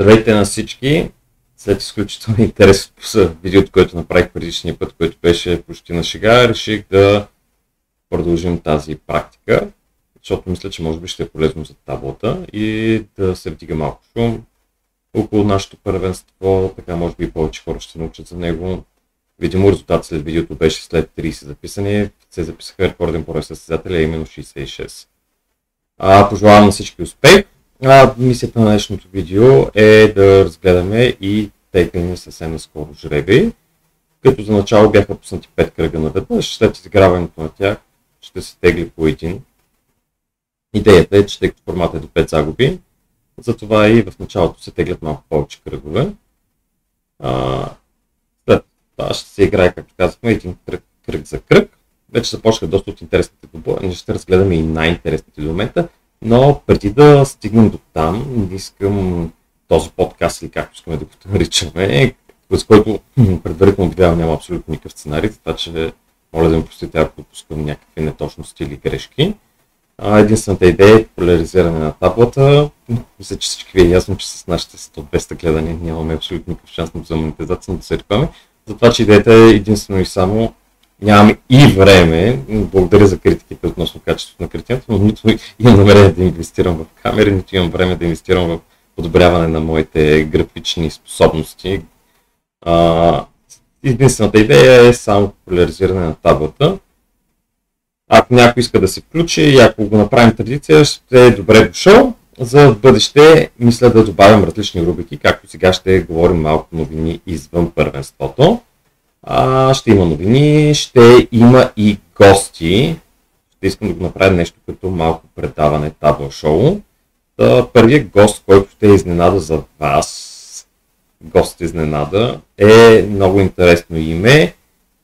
Здравейте на всички! След изключително интерес в видеото, което направих предишния път, което беше почти на шега, реших да продължим тази практика, защото мисля, че може би ще е полезно за таблата и да се вдига малко шум около нашето първенство, така може би повече хора ще научат за него. Видимо резултат след видеото беше след 30 записани, се записаха рекорден брой състезателя, именно 66. Пожелавам на всички успех! Мисията на днешното видео е да разгледаме и теглени съвсем наскоро жреби, като за начало бяха пуснати 5 кръга наведнъж, след изиграването на тях ще се тегли по един. Идеята е, че тъй като формат е до 5 загуби, затова и в началото се теглят малко повече кръгове. След това ще се играе, както казахме, един кръг за кръг. Вече започнаха доста от интересните добори, ние ще разгледаме и най-интересните до момента. Но преди да стигнем до там, искам този подкаст, или както искаме да го наричаме, с който предварително обявявам, няма абсолютно никакъв сценарий, така че моля да ми простите, ако допускам някакви неточности или грешки. Единствената идея е популяризиране на таблата. Мисля, че всички ви е ясно, че с нашите 100-200 гледания нямаме абсолютно никакъв шанс на монетизация, но да се рекваме. Затова, че идеята е единствено и само нямам и време, благодаря за критиките относно качеството на картината, но нито имам намерение да инвестирам в камери, нито имам време да инвестирам в подобряване на моите графични способности. Единствената идея е само популяризиране на таблата. Ако някой иска да се включи и ако го направим традиция, ще е добре дошъл. За бъдеще мисля да добавям различни рубрики, както сега ще говорим малко новини извън първенството. Ще има новини, ще има и гости. Ще искам да го направя нещо като малко предаване, табла шоу. Първият гост, който ще е изненада за вас, гост изненада, е много интересно име,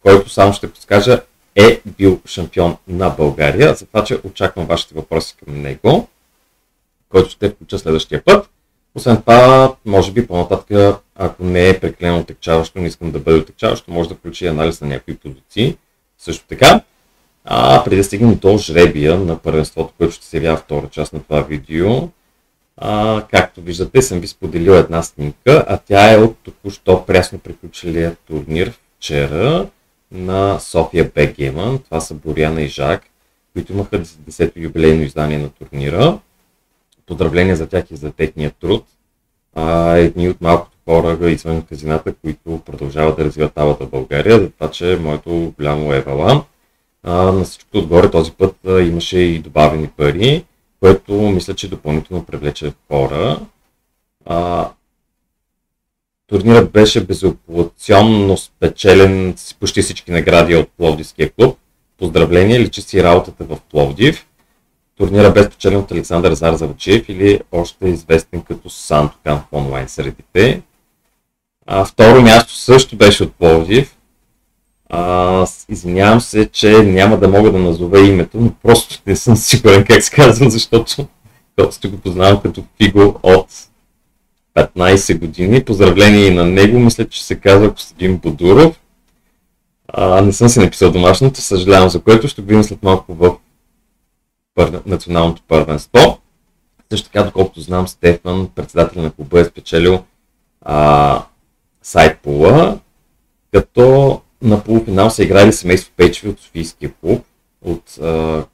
който само ще подскажа е бил шампион на България. Затова, че очаквам вашите въпроси към него, който ще включа следващия път. Освен това, може би по-нататък, ако не е прекалено отекчаващо, не искам да бъде отекчаващо, може да включи анализ на някои позиции. Също така, преди да стигнем до жребия на първенството, което ще се явява втора част на това видео, както виждате, съм ви споделил една снимка, а тя е от току-що прясно приключилия турнир вчера на София Backgammon. Това са Боряна и Жак, които имаха 10-то юбилейно издание на турнира. Поздравления за тях и за техния труд. Едни от малкото хора извън казината, които продължават да развиват таблата в България, за това, че моето голямо евала. На всичкото отгоре този път имаше и добавени пари, което мисля, че допълнително привлече хора. Турнирът беше безапелационно спечелен с почти всички награди от Пловдивския клуб. Поздравления, личи си работата в Пловдив. Турнира бе спечелен от Александър Зарзавчиев или още известен като Сантокан в онлайн средите. Второ място също беше от Пловдив. Извинявам се, че няма да мога да назова името, но просто не съм сигурен как се казва, защото сте го познавам като Фиго от 15 години. Поздравление и на него, мисля, че се казва Костадин Бодуров. Не съм си написал домашното, съжалявам за което, ще го видим след малко в националното първенство. Също така, доколкото знам, Стефан, председател на клуба, е спечелил сайдпула, като на полуфинал са играли семейство Пейчеви от Софийския клуб, от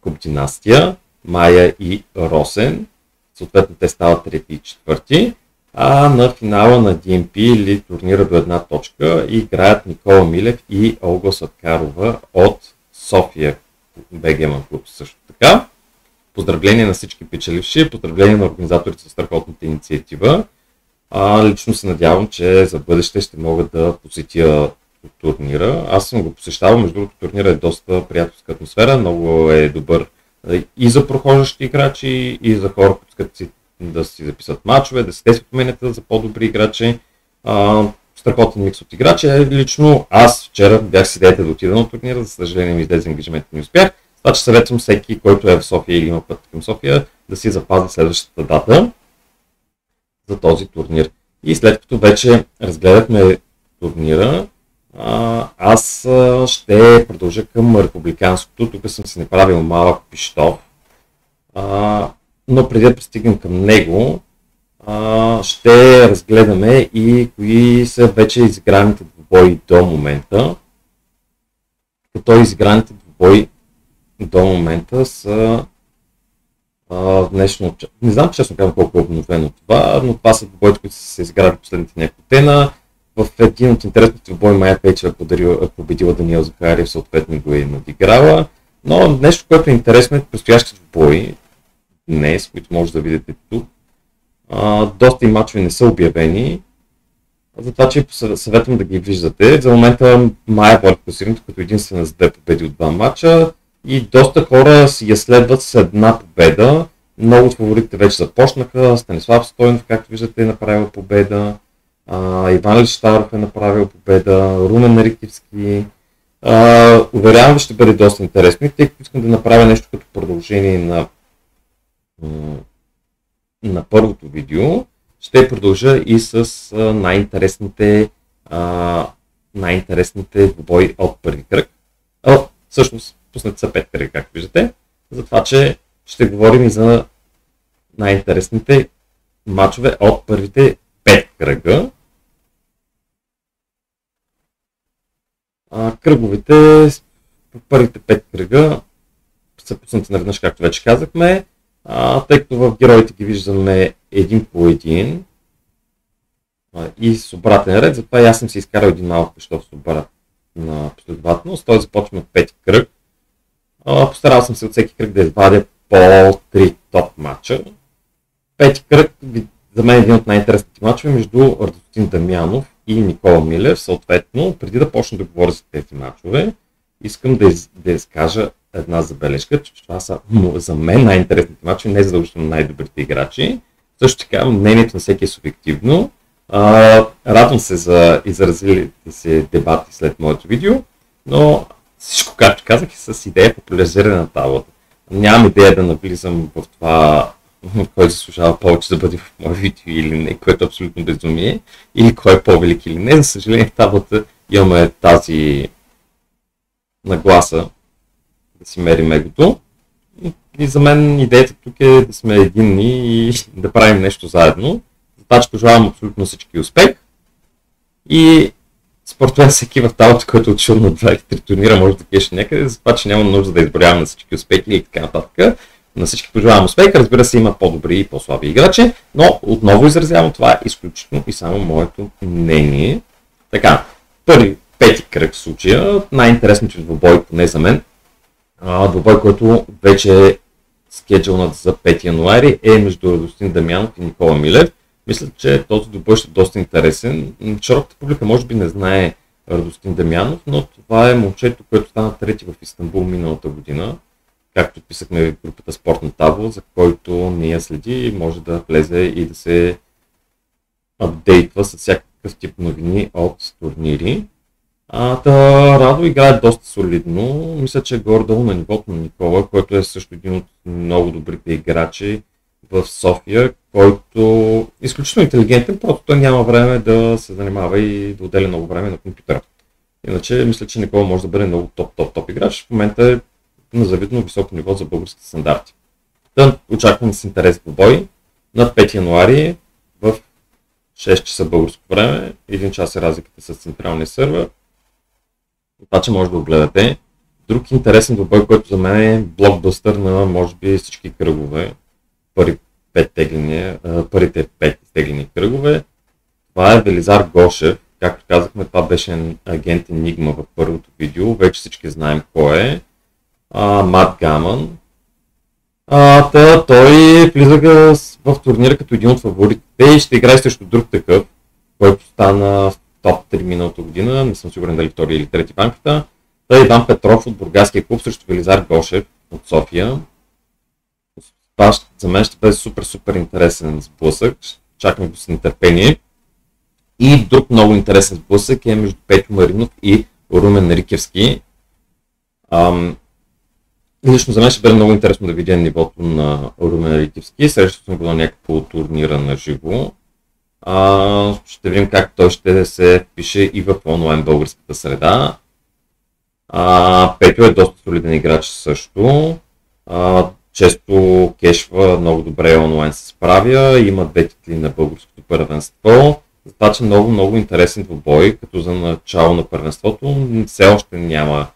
клуб Династия, Майя и Росен. Съответно, те стават трети и четвърти. На финала на DMP или турнира до една точка играят Никола Милев и Олга Сладкарова от София Backgammon клуб също така. Поздравление на всички печеливши, поздравление на организаторите за страхотната инициатива. Лично се надявам, че за бъдеще ще мога да посетя турнира. Аз съм го посещавал, между другото турнира е доста приятелска атмосфера, много е добър и за прохождащи играчи, и за хора, които искат да си записат мачове, да си тестват уменията за по-добри играчи. Страхотен микс от играчи. Лично аз вчера бях с идеята да отида на турнира, за съжаление ми излезе ангажимент, не успях. Това, че съветвам всеки, който е в София или има път към София, да си запази следващата дата за този турнир. И след като вече разгледахме турнира, аз ще продължа към републиканското. Тук съм си направил малък пищов. Но преди да пристигнем към него, ще разгледаме и кои са вече изиграните двубои до момента. Като изиграните двубои до момента са днешно... Не знам честно казвам колко е обновено това, но това са двубоите, които са се изиграли последните няколко дена. В един от интересните двубои Майя Пейчева е победила Даниел Захариев, съответно го е надиграла. Но нещо, което е интересно е предстоящите двубои днес, които може да видите тук. Доста и мачове не са обявени, затова че съветвам да ги виждате. За момента Майя води класирането, като единствена за 2 победи от 2 мача и доста хора си я следват с една победа. Много от фаворитите вече започнаха. Станислав Стойнов, както виждате, е направил победа. Иван Лещаров е направил победа. Румен Рикивски. Уверявам ви, ще бъде доста интересно и тъй като искам да направя нещо като продължение на първото видео, ще продължа и с най-интересните двубои от първи кръг. Всъщност, пуснати са 5 кръга, както виждате. Затова, че ще говорим и за най-интересните мачове от първите 5 кръга. Кръговете по първите 5 кръга са пуснати наведнъж, както вече казахме. Тъй като в героите ги виждаме един по един и с обратен ред, затова аз съм си изкарал един малък пещов с обратна последователност. Той започва от 5 кръг. Постарал съм се от всеки кръг да извадя по 3 топ матча. 5 кръг за мен е един от най-интересните мачове между Радостин Дамянов и Никола Милев. Съответно, преди да почна да говоря за тези мачове, искам да изкажа една забележка, че това са за мен най-интересните мачове, не задължително най-добрите играчи. Също така, мнението на всеки е субективно. Радвам се за изразилите се дебати след моето видео, но всичко, както казах, е с идея популяризиране на таблата. Нямам идея да навлизам в това, кой заслужава повече да бъде в мое видео или не, което е абсолютно безумие, или кой е по-велик или не. За съжаление, в таблата имаме тази нагласа да си мерим егото. И за мен идеята тук е да сме единни и да правим нещо заедно. Затова, че пожелавам абсолютно всички успех. И според мен всеки в таблата, който е отишъл на 2 или 3 турнира, може да кеше някъде, затова, че няма нужда да изборявам на всички успехи и така нататък. На всички пожелавам успех. Разбира се, има по-добри и по-слаби играчи, но отново изразявам, това е изключително и само моето мнение. Така, първи, 5 кръг в случая, най-интересното двубой, поне за мен, двубой, който вече е скеджулнат за 5 януари, е между Радостин Дамянов и Никола Милев. Мисля, че този двубой ще е доста интересен. Широката публика може би не знае Радостин Дамянов, но това е момчето, което стана трети в Истанбул миналата година. Както писахме в групата Спортна табло, за който не я следи, може да влезе и да се апдейтва с всякакъв тип новини от турнири. Радо играе доста солидно. Мисля, че е горе-долу на нивото на Никола, който е също един от много добрите играчи в София, който е изключително интелигентен, просто той няма време да се занимава и да отделя много време на компютъра. Иначе мисля, че Никола може да бъде много топ играч. В момента е на завидно високо ниво за българските стандарти. Очаквам с интерес двубой на 5 януари в 6 часа българско време. 1 час е разликата с централния сервер. Това, че може да го гледате. Друг интересен двубой, който за мен е блокбъстър на може би всички кръгове. Първите 5 теглени кръгове. Това е Велизар Гошев. Както казахме, това беше агент Енигма в първото видео. Вече всички знаем кой е. Мат Гамън. Той влиза в турнира като един от фаворитите и ще играе срещу друг такъв, който стана в топ 3 миналата година. Не съм сигурен дали втори или трети банката. Той е Иван Петров от Бургаския клуб срещу Велизар Гошев от София. Това за мен ще бъде супер интересен сблъсък. Чакаме го с нетърпение. И друг много интересен сблъсък е между Петю Маринов и Румен Рикевски. Лично за мен ще бъде много интересно да видя нивото на Румен Рикевски. Срещу съм го на някакво турнира на живо. Ще видим как той ще се впише и в онлайн българската среда. Петю е доста солиден играч също. Често кешва, много добре онлайн се справя. Има 2 титли на българското първенство, за това, че много интересен двубой, като за начало на първенството. Все още няма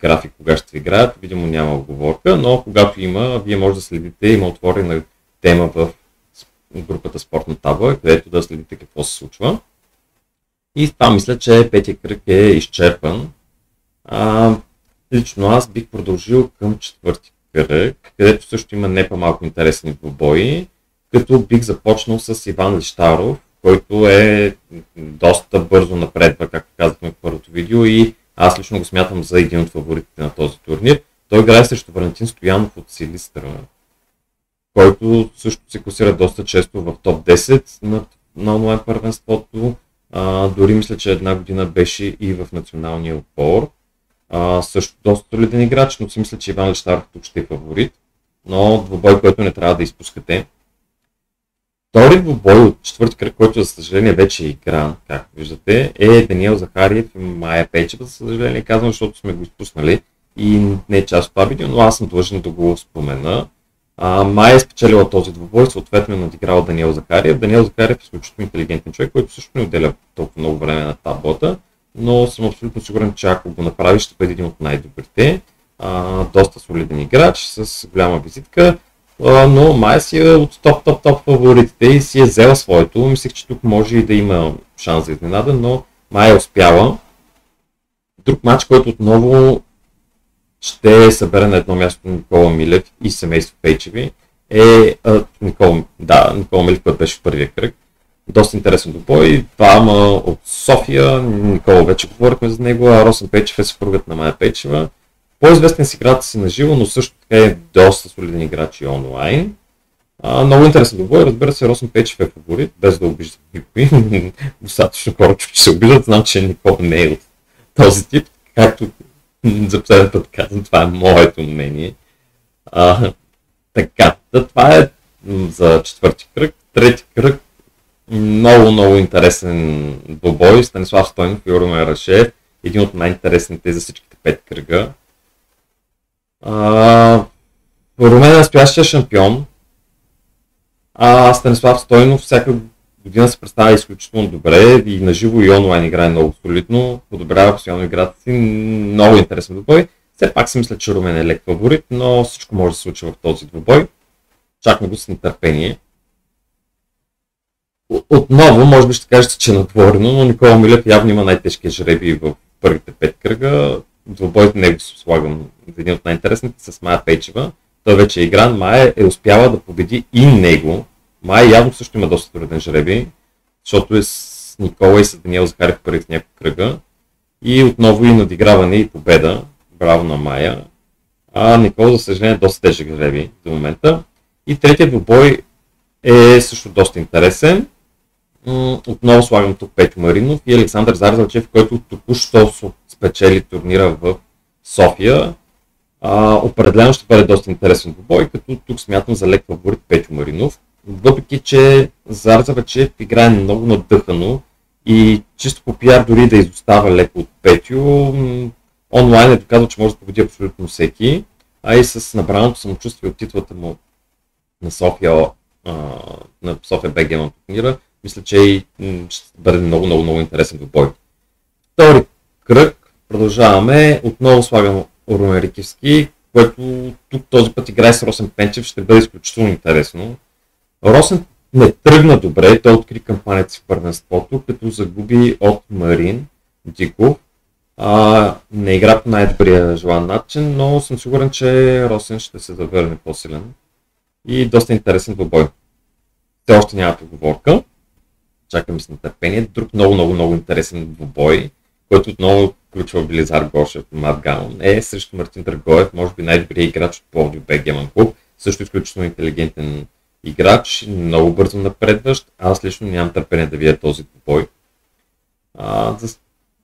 график кога ще играят, видимо няма оговорка, но когато има, вие може да следите, има отворена тема в групата Спортна табла, където да следите какво се случва. И това мисля, че петия кръг е изчерпан. Лично аз бих продължил към четвърти кръг, където също има не по-малко интересни двубои, като бих започнал с Иван Лищаров, който е доста бързо напредва, както казахме в първото видео, и аз лично го смятам за един от фаворитите на този турнир. Той играе срещу Валентин Стоянов от Силистра, който също се класира доста често в топ 10 на онлайн първенството. Дори мисля, че една година беше и в националния отбор. Също доста солиден играч, но си мисля, че Иван Лещаров тук ще е фаворит. Но двубой, който не трябва да изпускате. Втори двубой от четвърти кръг, който за съжаление вече е игран, както виждате, е Даниел Захариев и Майя Пейчева. За съжаление казвам, защото сме го изпуснали и не е част от това видео, но аз съм длъжен да го спомена. Майя е спечелила този двубой, съответно е надиграла Даниел Захариев. Даниел Захариев е изключително интелигентен човек, който също не отделя толкова много време на таблата, но съм абсолютно сигурен, че ако го направи, ще бъде един от най-добрите. Доста солиден играч, с голяма визитка, но Майя си е от топ фаворитите и си е взела своето. Мислех, че тук може и да има шанс за изненада, но Майя е успяла. Друг матч, който отново ще събере на едно място Никола Милев и семейство Пейчеви, е Никола Милев, който беше в първия кръг. Доста интересен двубой. Двама от София, Никола вече говорихме за него, а Росен Пейчев е съпругът на Майя Пейчева. По-известен с играта си на живо, но също така е доста солиден играч и онлайн. Много интересен двубой. Разбира се, Росен Пейчев е фаворит, без да обиждам никой. Достатъчно хора, че се обиждат. Знам, че Никола не е от този тип, както за последен път казвам, това е моето мнение. Така, това е за четвърти кръг. Трети кръг, много интересен двубой. Станислав Стойнов и Румен Рашев, един от най-интересните за всичките 5 кръга. Румен е настоящия шампион, а Станислав Стойнов всяка година се представя изключително добре и на живо и онлайн играе много солидно, подобрява постоянно играта си, много интересен двубой. Все пак си мисля, че Румен е лек фаворит, но всичко може да се случи в този двубой. Чакам го с нетърпение. Отново, може би ще кажете, че е натворено, но Никола Милев явно има най-тежкия жребий в първите 5 кръга. Двубойът него се слагам в един от най-интересните с Майя Пейчева. Той вече е игран, Майя е успяла да победи и него. Майя явно също има доста труден жребий, защото е с Никола и с Даниел Захариев в първите няколко кръга. И отново и надиграване и победа. Браво на Майя. Никола, за съжаление, е доста тежък жребий до момента. И третият двубой е също доста интересен. Отново слагам тук Петю Маринов и Александър Зарзалчев, който току-що спечели турнира в София. Определено ще бъде доста интересен двубой, като тук смятам за лек фаворит Петю Маринов. Въпреки че Зарзалчев играе много надъхано и чисто по пиар дори да изостава леко от Петю, онлайн е доказал, че може да победи абсолютно всеки, а и с набраното самочувствие от титлата му на София, на София БГ на турнира, мисля, че и ще бъде много интересен двубой. Втори кръг, продължаваме, отново слагам Румен Рикевски, което тук този път играе с Росен Пенчев, ще бъде изключително интересно. Росен не тръгна добре, той откри кампанията си в първенството, като загуби от Марин Диков. Не игра по най-добрия желан начин, но съм сигурен, че Росен ще се завърне по-силен и доста интересен двубой. Все още няма поговорка. Чакаме с нетърпение. Друг много интересен двубой, който отново включва Велизар Гошев и Мат Гаун, е срещу Мартин Драгоев, може би най-добрият играч от Пловдив БГ клуб, също изключително интелигентен играч, много бързо напредващ. Аз лично нямам търпение да видя този двубой.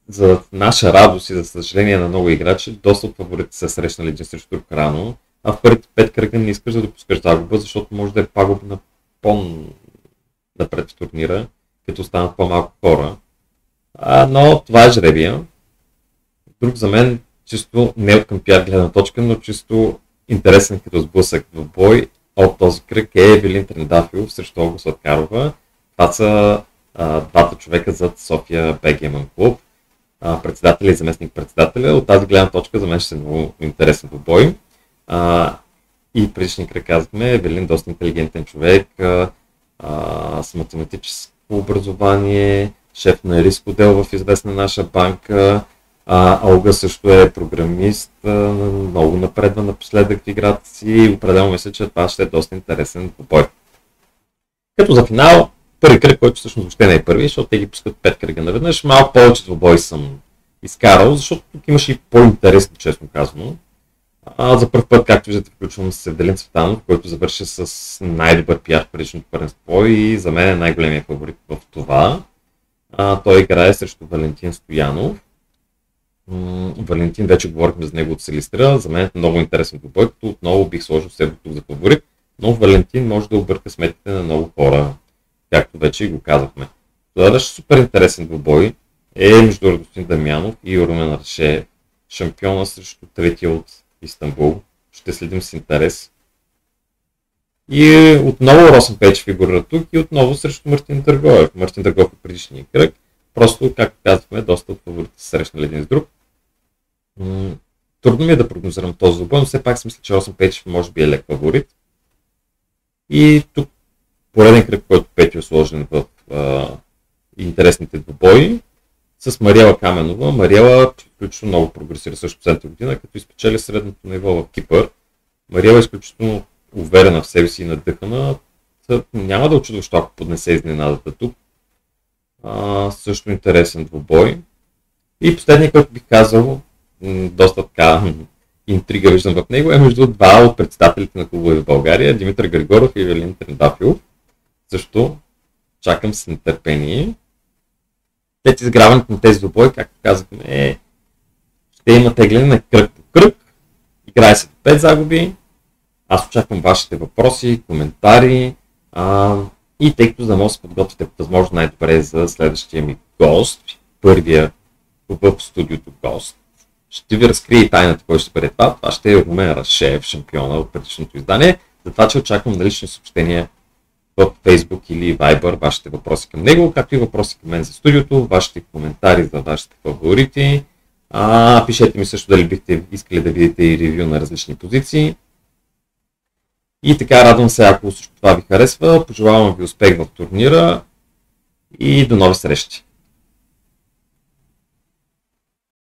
За наша радост и за съжаление на много играчи, доста от фаворите са срещнали един срещу друг рано, а в първите 5 кръга не искаш да допускаш загуба, защото може да е пагубна по-напред в турнира, като останат по-малко хора. Но това е жребия. Друг за мен, чисто не от към пиар гледна точка, но чисто интересен като сблъсък в бой от този кръг е Евелин Трендафилов срещу Олга Сладкарова. Това са двата човека зад София БГМ клуб, председателя и заместник председателя. От тази гледна точка за мен ще е много интересен двубой. И предишния кръг казахме, Евелин доста интелигентен човек, с математическо образование, шеф на риск отдел в известна наша банка. Олга също е програмист, много напредва напоследък в играта си и определено мисля, че това ще е доста интересен двубой. Като за финал, първи кръг, който всъщност въобще не е първи, защото те ги пускат 5 кръга наведнъж, малко повече двубой съм изкарал, защото тук имаше и по-интересно, честно казано. За първ път, както виждате, включвам с Евделин Цветанов, който завърши с най-добър пиар в предишното първенство и за мен е най-големият фаворит в това. Той играе срещу Валентин Стоянов. Валентин, вече говорихме за него от Селистра, за мен е много интересен двубой, като отново бих сложил себе тук за фаворит, но Валентин може да обърка сметките на много хора, както вече и го казахме. Следващ супер интересен двубой е между Радостин Дамянов и Румен Рашев, шампиона срещу третия от Истанбул. Ще следим с интерес. И отново Росен Пейч фигурира тук и отново срещу Мартин Дъргоев. Мартин Дъргоев е предишния кръг. Просто, както казахме, доста от фаворите са срещнали един с друг. Трудно ми е да прогнозирам този двубой, но все пак си мисля, че Росен Пейч може би е лек фаворит. И тук пореден кръг, който Петю е сложен в интересните двубои с Мариела Каменова. Мариела изключително много прогресира също последната година, като изпечели средното ниво в Кипър. Мариела е изключително уверена в себе си и надъхана. Няма да очудва, ако поднесе изненадата тук. Също интересен двубой. И последният, който бих казал, доста така интрига виждам в него, е между два от председателите на клубове в България, Димитър Григоров и Евелин Трендафилов. Също чакам с нетърпение. След изграването на тези двубои, както казахме, ще има тегляне на кръг по кръг. Играе се до 5 загуби. Аз очаквам вашите въпроси, коментари. И тъй като за да може да се подготвите възможно най-добре за следващия ми гост, първия в студиото гост, ще ви разкрия и тайната, кой ще бъде това. Това ще е Румен Рашев, шампиона от предишното издание. Затова, че очаквам на лични съобщения в Facebook или Viber вашите въпроси към него, както и въпроси към мен за студиото, вашите коментари за вашите фаворити. Пишете ми също дали бихте искали да видите и ревю на различни позиции. И така, радвам се, ако всичко това ви харесва. Пожелавам ви успех в турнира и до нови срещи!